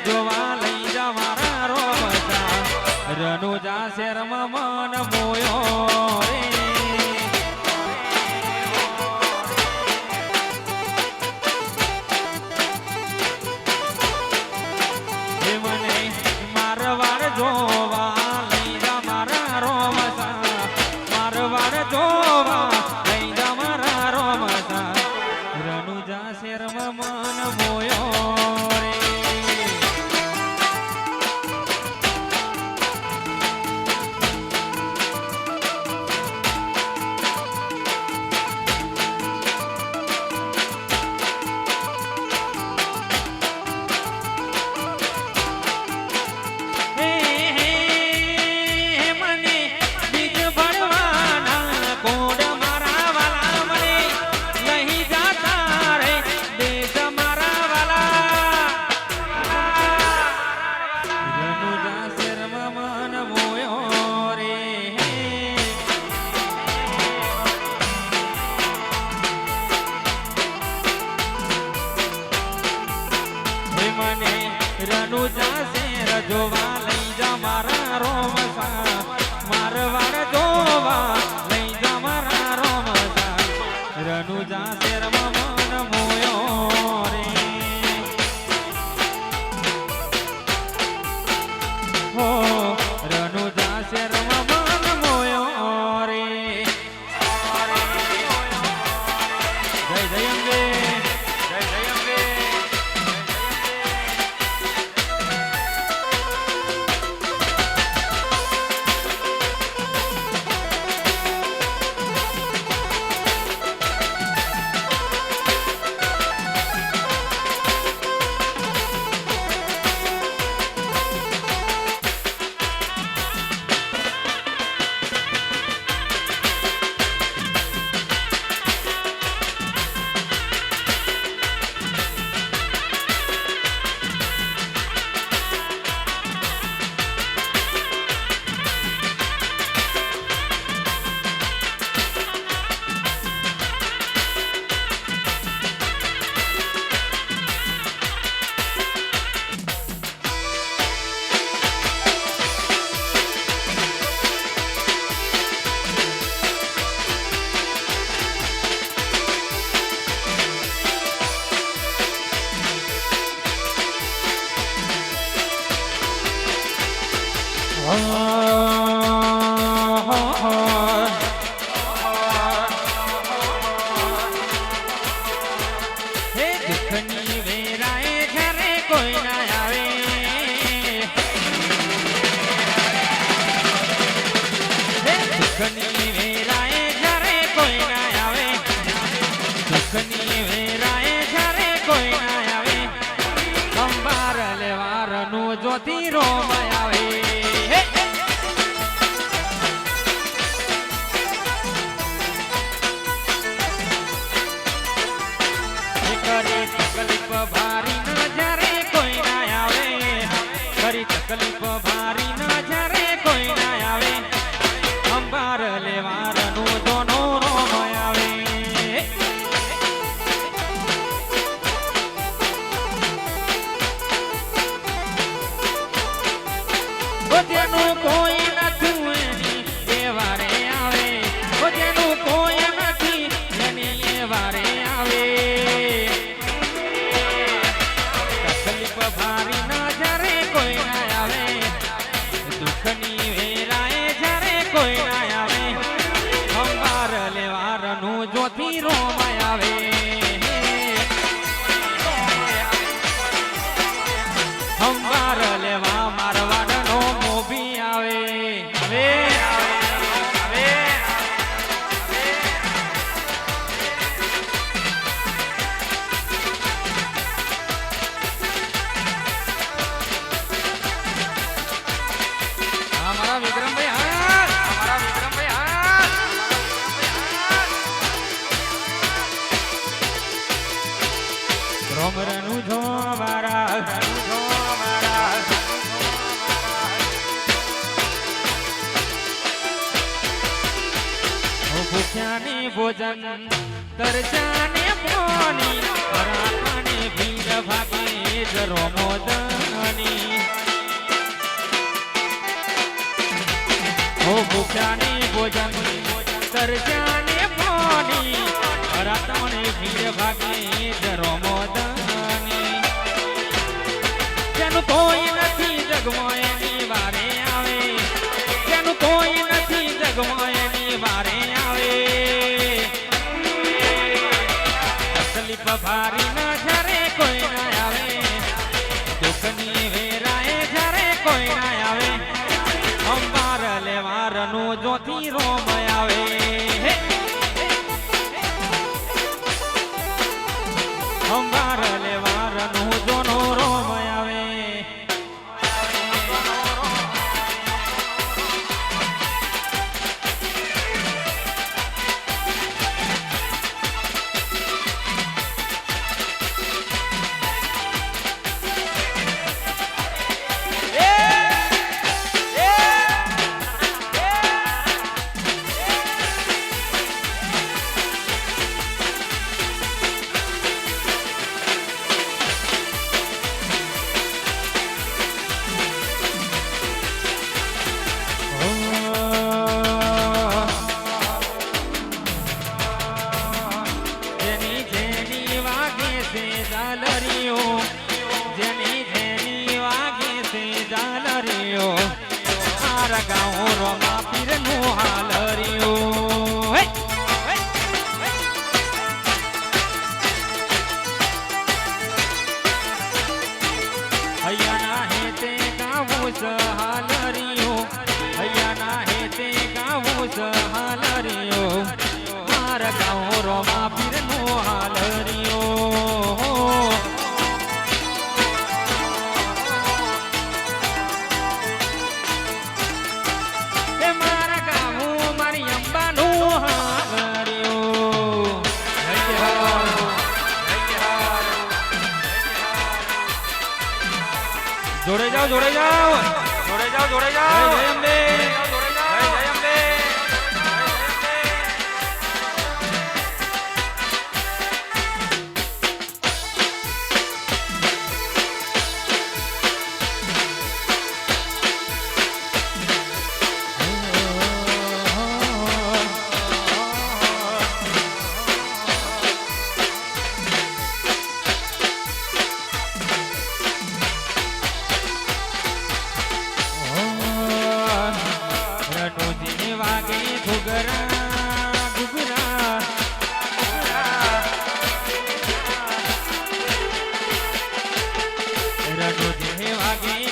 જોવા લઈ જા મારા રોમતા રનુજા શેરમાં મન મોયો રે મને મારવાડ જોવા લઈ જા મારા રોમતા મારવાડ જોવા લઈ જા મારા રોમતા રનુજા શેરમાં મન મોયો રે રનુજા શેર જોવા લઈ જા મારા રોમસા મારવાડ જોવા લઈ જા મારા રોમસા રનુજા શેરમાં મન મોયો રે હો રનુજા શેરમાં મન મોયો રે જય જય અંબે જય જય અંબે દુઃખની વેરાએ ઘરે કોઈ ના આવે દુઃખની વેરાએ ઘરે કોઈ ના આવે દુઃખની વેરાએ ઘરે કોઈ ના આવે અંબાર લેવારનું જોતી રોમય આવે તકલીફ ભારી ન જ્યારે કોઈ ના આવે ખરી તકલીફ ભારી ન જ્યારે કોઈ ના આવે અંબાર લેવારનું દોનો રોમય આવે જેનું કોઈ નથી એની એ વારે આવે જેનું કોઈ નથી એની એ વારે આવે ભારી ના જ્યારે કોઈ ના આવે દુઃખની વેરાએ જ્યારે કોઈ ના આવે અંબાર લેવારનું જોતી રોમય આવે અંબાર લેવા મારવાડનો મોભી આવે હવે રોમરનું જો મારા ભૂખ્યાને ભોજન તરસાને પાણી રાખવાને ભીડ ભાગે જ રોમોદની હો ભૂખ્યાને ભોજન સરજાને પાણી રાતમણે ભીડ ભાગે જ રોમોદની જેનું કોઈ નથી જગમાં એની વારે આવે જેનું કોઈ નથી જગમાં એની વારે આવે તકલીફ ભારી ના જ્યારે કોઈ ના આવે દુઃખની વેરાએ જ્યારે કોઈ ના આવે અંબાર લેવારનું જોથી રોમ આવે અંબાર લેવારનું જોનો રોમ આવે જેની જેની વાગે છે જાલરીઓ મારા ગાઉં રોમા પીરનું હાલરીઓ હૈયાના હેતે ગાવું સહાલરીઓ હૈયાના હેતે ગાવું સહાલરીઓ મારા ગાઉં રોમા પીરનું હાલરીઓ જોડે જાઓ જોડે જાઓ જોડે જાઓ જોડે જાઓ જય અંબે જય અંબે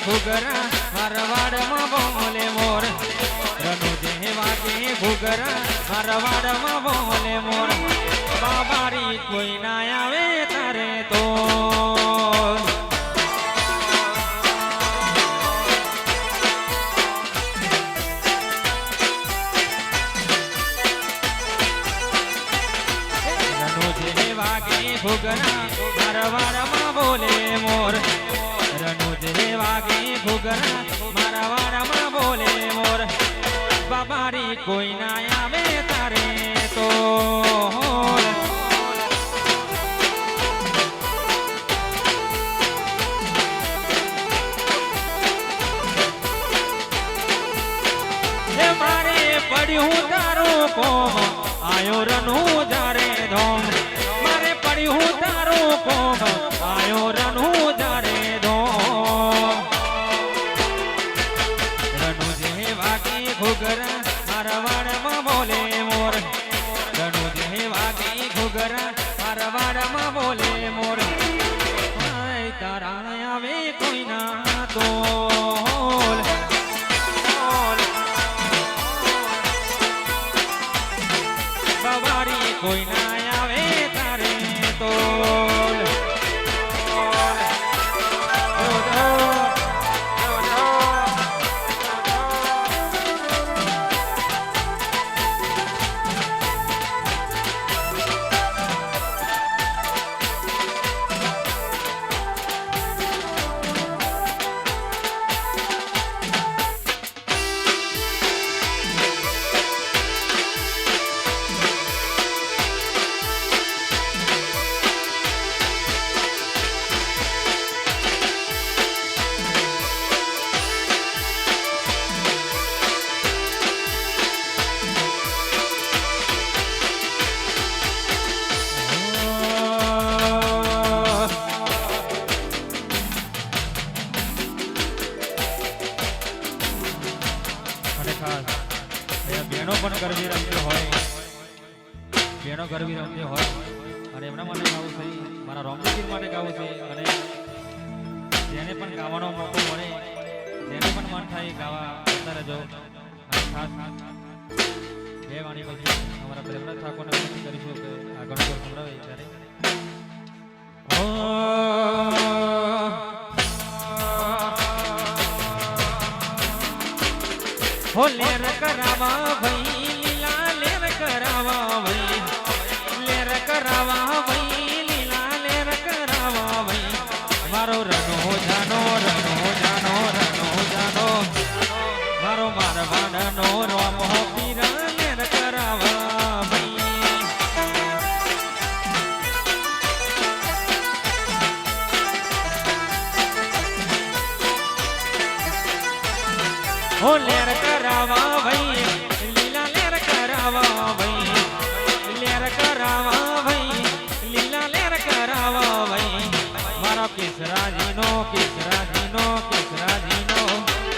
ઘુગરા મારવાડમાં બોલે મોર રનુ જે વાગે ઘુગરા મારવાડમાં બોલે મોર બાબારી કોઈ ના આવે તારે તો રનુ જે વાગે ઘુગરા મારવાડમાં બોલે મોર રનુ જે વાગે ઘુગરા મારા વાડામાં બોલે મોર બાબારી કોઈ ના આવે તારે તો મારે પડ્યું તારું કોમ આયો રનુ જારે ધોમ મારે પડ્યું તારું કોમ આયો રનુ જારે ઘુગરા મારા વાડામાં બોલે મોર રનુ જે વાગે ઘુગરા મારા વાડામાં બોલે મોર તારા આવે કોઈ ના તો બાબારી કોઈ ના આવે તારે તો બહેનો પણ ગરબી રમતી હોય, બહેનો ગરબી રમતી હોય અને એમના માટે ગાવું છે, મારા રોમજીગીર માટે ગાવું છે. અને જેને પણ ગાવાનો મોકો મળે, જેને પણ મન થાય ગાવા કરતા રહેજો. અને ખાસ બે વાણી પછી અમારા પ્રેમનાથ ઠાકોરને વિનંતી કરીશું કે આગળ સંભળાવે ત્યારે હો લેર કરાવા ભાઈ લીલા લેર કરાવા ભાઈ, લેર કરાવા ભાઈ લીલા લેર કરાવા ભાઈ. મારો રનો જાનો મારો મારવાડનો રોમો પીર લેર કરાવા ભાઈ. હો લેર કરાવા ભાઈ લીલા લેર કરાવા ભાઈ, લેર કરાવા ભાઈ લીલા લેર કરાવા ભાઈ. મારો કેસરાજીનો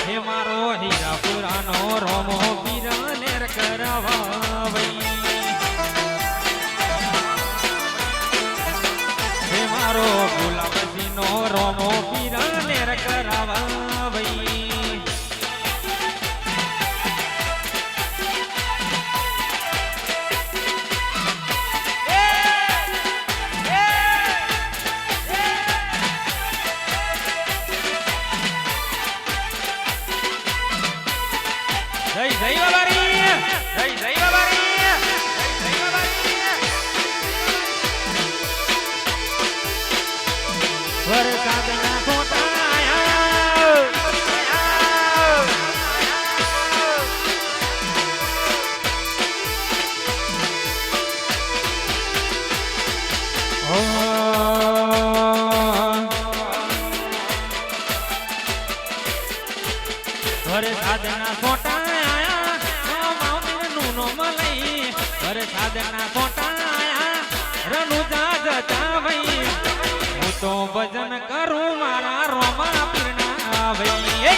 હે મારો હીરાપુરાનો રોમો પીર લેર કરાવા ભાઈ. હે મારો ગુલાબજીનો રોમો પીર લેર કરાવા ભાઈ. જય બાબારી, જય બાબારી, જય બાબારી. વરસાદના ફોટા વરસાદના ફોટા વરસાદના ફોટા રનુજા જતા ભાઈ. હું તો ભજન કરું મારા રોમા પીરના ભાઈ.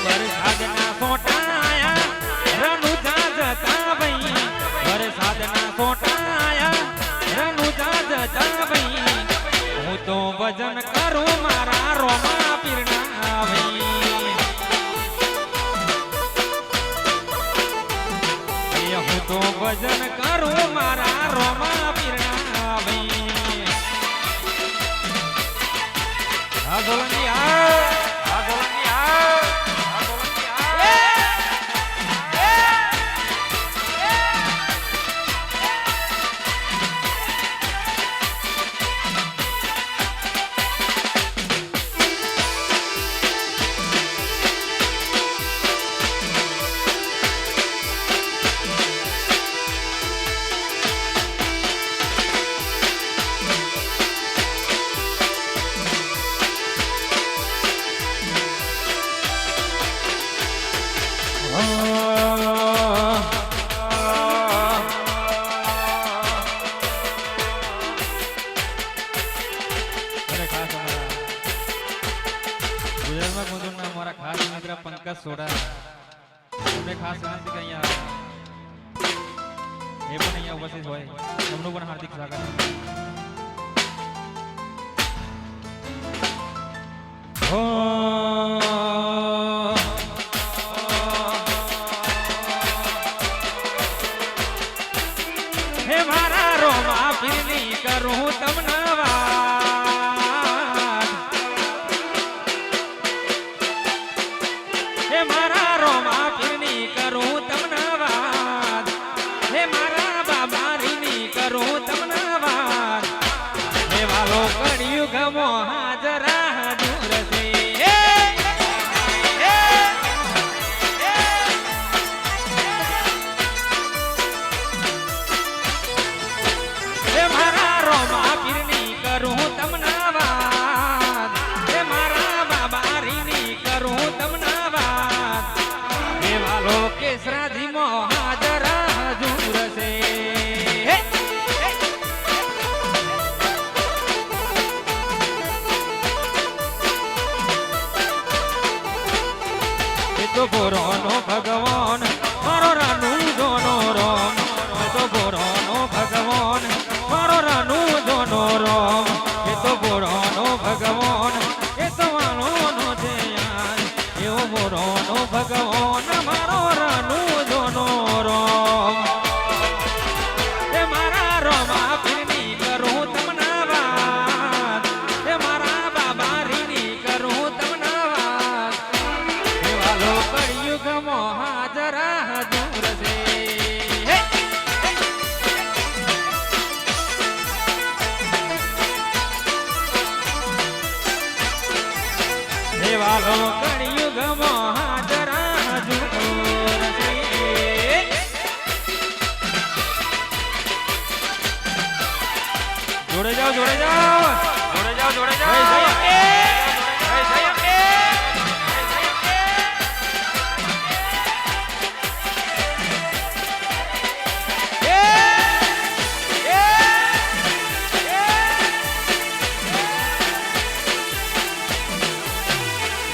વરસાદના ફોટા રનુજા જતા ભાઈ, વરસાદના ફોટા રનુજા જતા ભાઈ. હું તો ભજન કરું મારા રોમા પીરના ભાઈ. હું તો ભજન કરું મારા રોમા પીરના ભાઈ. હા ગોલંદી હા ગોલંદી મારા ખાસ મિત્ર પંકજ સોડા, તમને ખાસ વિનંતી કે અહીંયા એ પણ અહીંયા ઉપસ્થિત હોય, એમનું પણ હાર્દિક સ્વાગત. હે મારા રોમા પીરની કરું તમને વાત. હે મારા રોમા પીરની કરું તમને વાત. હે મારા બાબારીની કરું તમને વાત. હે વાલો કર્યું ગમો હાજરા હજુર છે. જોડે જાઓ જોડે જાઓ જોડે જાઓ જોડે જાઓ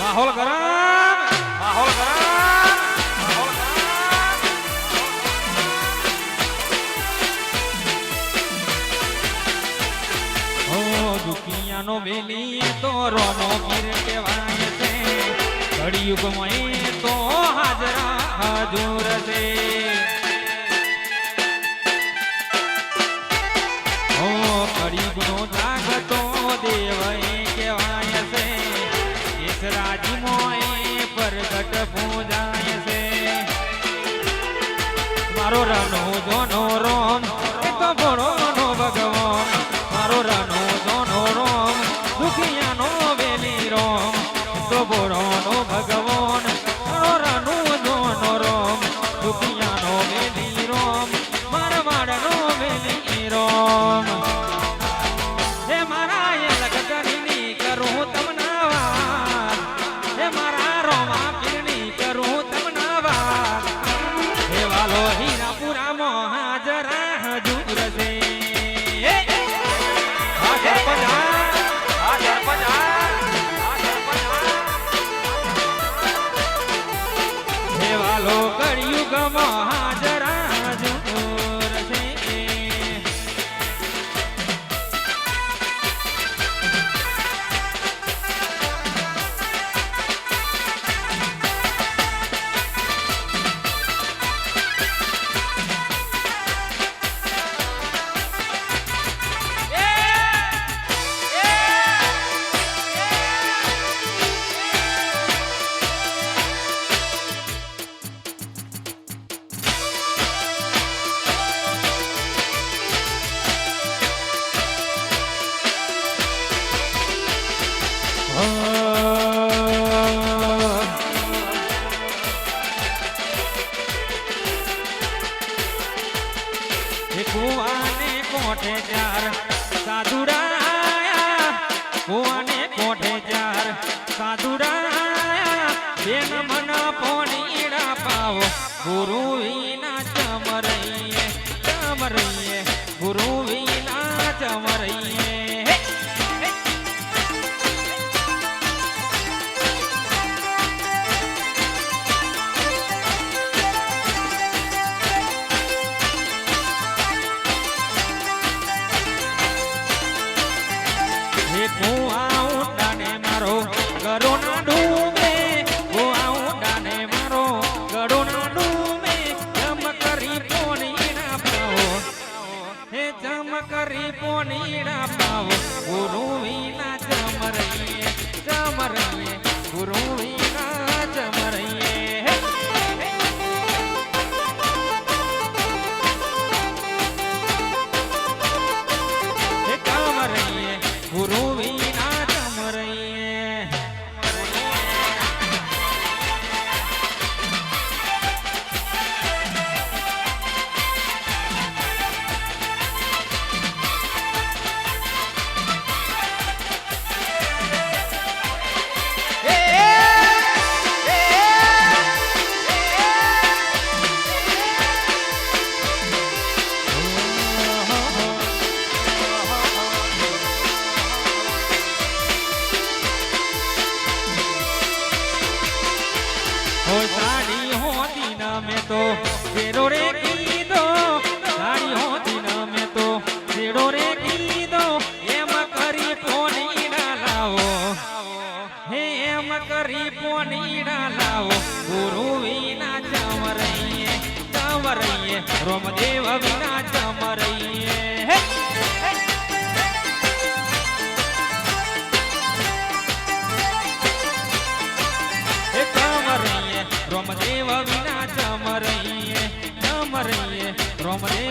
માહોલ ગરમ માહોલ ગરમ માહોલ ઓ દુખિયાનો વેલી તો રોમો ગીર કહેવાય છે કળિયુગમાં તો હાજરા હજુર છે ઓ કળિયુગનો જાગતો દેવ કહેવાય છે રાજમોય પ્રગટ પૂજાય છે મારો રાનો જોનો રોમ એ તો ભોળો નો ભગવાન મારો રાનો જોનો રોમ દુખિયાનો વેલી રોમ તો ભોળો નો ભગવાન મારો રાનો જોનો રોમ દુખિયાનો વેલી રોમ મારા વાડનો વેલી રોમ હે મારા એ લગ કરીને કરું તમને હીરાપુરામાં હાજરા હજુર છે આ સરપંચ આ સરપંચ વાલો કળિયુગમાં હાજરા હજુર છે કુવાને કોઠે ચાર સાધુડાયા કુવાને કોઠે ચાર સાધુડાયા બેન મન પોણીડા પાવો ગુરુ વિના ચમરઈએ ગુરુ વિના ચમરઈએ મારો ગરોના ડૂબે ઉડાને મારો ગરોના ડૂબે જમ કરી પોણીના પાવો હે જમ કરી પોણીના પાવો ગુરુ વિના ચમરઈએ ગુરુ વિના ચમરઈએ હે ચમરઈએ ગુરુ વિના ચમરઈએ साड़ी होती न में तो तेरो रे की दो साड़ी होती न में तो तेरो रे की दो एम करी पोनी डालाओ हे एम करी पोनी डालाओ गुरु विना चमरइए रोमदेव विना चमरइए रोमदेव विना चमरइए रोमदेव